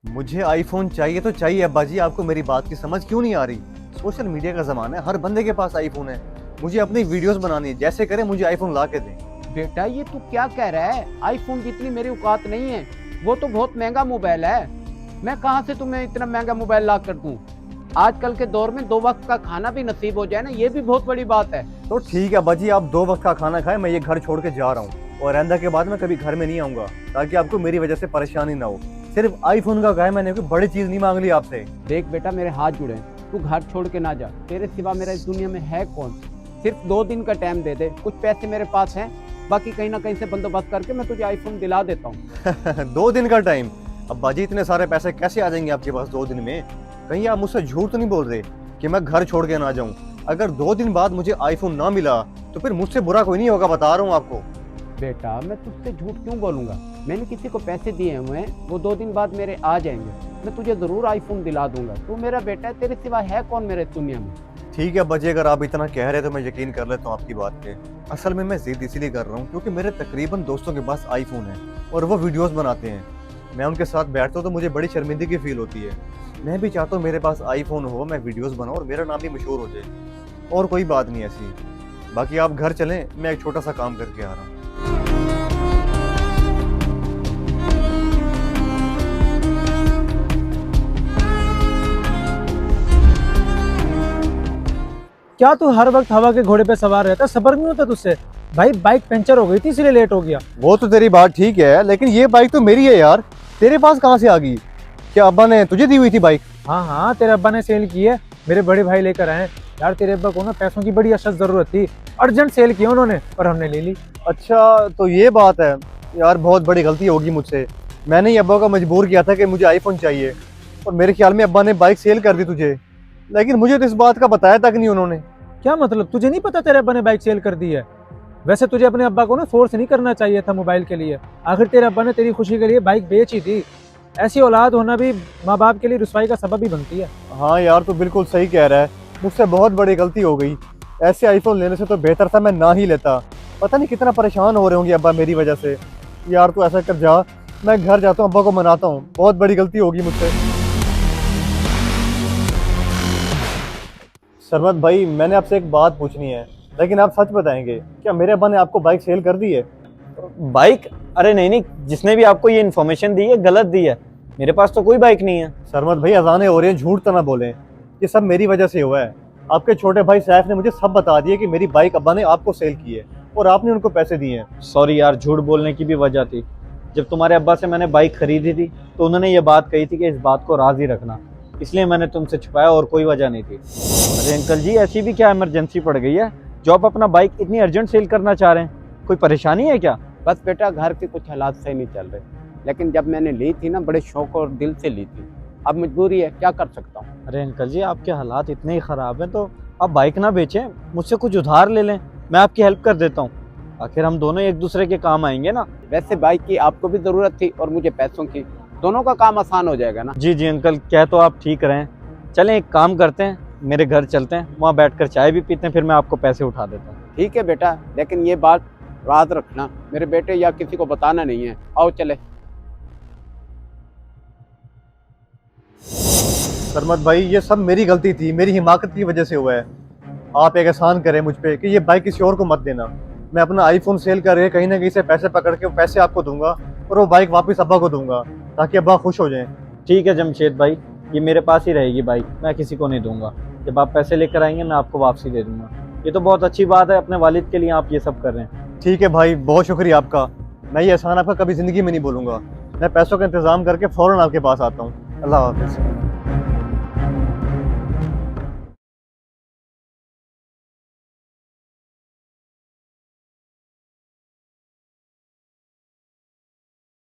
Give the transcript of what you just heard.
मुझे आईफोन चाहिए तो चाहिए अब्बा जी। आपको मेरी बात की समझ क्यों नहीं आ रही? सोशल मीडिया का जमाना है, हर बंदे के पास आईफोन है। मुझे अपनी वीडियोस बनानी है, जैसे करे मुझे आईफोन ला के दें। बेटा ये तू क्या कह रहा है? आईफोन जितनी मेरी औकात नहीं है। वो तो बहुत महंगा मोबाइल है। मैं कहाँ से तुम्हें इतना महंगा मोबाइल ला कर दूं? आजकल के दौर में 2 वक्त का खाना भी नसीब हो जाए ना, ये भी बहुत बड़ी बात है। तो ठीक है अब्बा जी, आप 2 वक्त का खाना खाएं, मैं ये घर छोड़ के जा रहा हूँ और आइंदा के बाद मैं कभी घर में नहीं आऊंगा, ताकि आपको मेरी वजह से परेशानी ना हो। सिर्फ आईफोन का कहा है मैंने, कोई बड़ी चीज नहीं मांग ली आपसे। देख बेटा, मेरे हाथ जुड़े हैं। तू घर छोड़ के ना जा। तेरे सिवा मेरा इस दुनिया में है कौन? सिर्फ 2 दिन का टाइम दे दे, कुछ पैसे मेरे पास हैं, बाकी कहीं ना कहीं से बंदोबस्त करके मैं तुझे आईफोन दिला देता हूँ। 2 दिन का टाइम? अब्बा जी इतने सारे पैसे कैसे आ जाएंगे आपके पास 2 दिन में? कहीं आप मुझसे झूठ तो नहीं बोल रहे कि मैं घर छोड़ के ना जाऊं? अगर 2 दिन बाद मुझे आईफोन ना मिला तो फिर मुझसे बुरा कोई नहीं होगा, बता रहा हूँ आपको। बेटा मैं तुझसे झूठ क्यों बोलूंगा? मैंने किसी को पैसे दिए हुए हैं, वो 2 दिन बाद मेरे आ जाएंगे। मैं तुझे जरूर आईफोन दिला दूंगा। तू मेरा बेटा है, तेरे सिवा है कौन मेरे दुनिया में? ठीक है अब्बा जी, अगर आप इतना कह रहे हैं तो मैं यकीन कर लेता हूँ आपकी बात पे। असल में मैं जिद इसीलिए कर रहा हूँ क्योंकि मेरे तकरीबन दोस्तों के पास आईफोन है और वो वीडियोस बनाते हैं। मैं उनके साथ बैठता हूँ तो मुझे बड़ी शर्मिंदगी फील होती है। मैं भी चाहता हूँ मेरे पास आईफोन हो, मैं वीडियोस बनाऊँ और मेरा नाम भी मशहूर हो जाए। और कोई बात नहीं ऐसी। बाकी आप घर चलें, मैं एक छोटा सा काम करके आ रहा हूँ। क्या तू हर वक्त हवा के घोड़े पे सवार रहता? सबर नहीं होता तुझसे? भाई बाइक पंचर हो गई थी इसलिए लेट हो गया। वो तो तेरी बात ठीक है, लेकिन ये बाइक तो मेरी है यार, तेरे पास कहाँ से आ गई? क्या अब्बा ने तुझे दी हुई थी बाइक? हाँ हाँ, तेरे अब्बा ने सेल की है, मेरे बड़े भाई लेकर आए। यार तेरे अब्बा को ना पैसों की बड़ी अशद जरूरत थी, अर्जेंट सेल किया उन्होंने और हमने ले ली। अच्छा तो ये बात है यार, बहुत बड़ी गलती होगी मुझसे। मैंने ही अब्बा को मजबूर किया था कि मुझे आईफोन चाहिए और मेरे ख्याल में अब्बा ने बाइक सेल कर दी तुझे, लेकिन मुझे तो इस बात का बताया तक नहीं उन्होंने। क्या मतलब, तुझे नहीं पता तेरे अब्बा ने बाइक सेल कर दी है? वैसे तुझे अपने अब्बा को ना फोर्स नहीं करना चाहिए था मोबाइल के लिए। आखिर तेरे अब्बा ने तेरी खुशी के लिए बाइक बेच ही थी। ऐसी औलाद होना भी माँ बाप के लिए रुसवाई का सबब ही बनती है। हाँ यार, तू बिल्कुल सही कह रहा है, मुझसे बहुत बड़ी गलती हो गई। ऐसे आईफोन लेने से तो बेहतर था मैं ना ही लेता। पता नहीं कितना परेशान हो रहे होंगे अब्बा मेरी वजह से। यार तू ऐसा कर, जा मैं घर जाता हूँ, अब्बा को मनाता हूँ, बहुत बड़ी गलती होगी मुझसे। सरमत भाई, मैंने आपसे एक बात पूछनी है, लेकिन आप सच बताएंगे, क्या मेरे अब्बा ने आपको बाइक सेल कर दी है? बाइक? अरे नहीं नहीं, जिसने भी आपको ये इन्फॉर्मेशन दी है गलत दी है। मेरे पास तो कोई बाइक नहीं है। सरमत भाई, अजानें हो रही हैं, झूठ तो ना बोलें। ये सब मेरी वजह से हुआ है। आपके छोटे भाई सैफ ने मुझे सब बता दिया कि मेरी बाइक अब्बा ने आपको सेल की है और आपने उनको पैसे दिए हैं। सॉरी यार, झूठ बोलने की भी वजह थी। जब तुम्हारे अब्बा से मैंने बाइक खरीदी थी तो उन्होंने ये बात कही थी कि इस बात को राज ही रखना, इसलिए मैंने तुमसे छुपाया और कोई वजह नहीं थी। अरे अंकल जी, ऐसी भी क्या इमरजेंसी पड़ गई है जो आप अपना बाइक इतनी अर्जेंट सेल करना चाह रहे हैं? कोई परेशानी है क्या? बस बेटा, घर के कुछ हालात सही नहीं चल रहे, लेकिन जब मैंने ली थी ना, बड़े शौक और दिल से ली थी। अब मजबूरी है, क्या कर सकता हूँ। अरे अंकल जी, आपके हालात इतने ही ख़राब हैं तो आप बाइक ना बेचें, मुझसे कुछ उधार ले लें, मैं आपकी हेल्प कर देता हूँ। आखिर हम दोनों एक दूसरे के काम आएंगे ना। वैसे बाइक की आपको भी ज़रूरत थी और मुझे पैसों की, दोनों का काम आसान हो जाएगा ना। जी जी अंकल, कह तो आप ठीक रहें। चलें एक काम करते हैं, मेरे घर चलते हैं, वहाँ बैठकर चाय भी पीते हैं, फिर मैं आपको पैसे उठा देता हूँ। ठीक है बेटा, लेकिन ये बात राज रखना, मेरे बेटे या किसी को बताना नहीं है। आओ चले। सरमत भाई, ये सब मेरी गलती थी, मेरी हिमाकत की वजह से हुआ है। आप एक एहसान करें मुझ पे कि ये बाइक किसी और को मत देना। मैं अपना आईफोन सेल करके कहीं ना कहीं से पैसे पकड़ के वो पैसे आपको दूंगा और वो बाइक वापस अब्बा को दूंगा, ताकि अब्बा खुश हो जाएं। ठीक है जमशेद भाई, ये मेरे पास ही रहेगी बाइक, मैं किसी को नहीं दूंगा। जब आप पैसे लेकर आएंगे मैं आपको वापसी दे दूंगा। ये तो बहुत अच्छी बात है, अपने वालिद के लिए आप ये सब कर रहे हैं। ठीक है भाई, बहुत शुक्रिया आपका। मैं ये एहसान आपका कभी ज़िंदगी में नहीं भूलूंगा। मैं पैसों का इंतज़ाम करके फ़ौरन आपके पास आता हूँ। अल्लाह हाफ़िज़।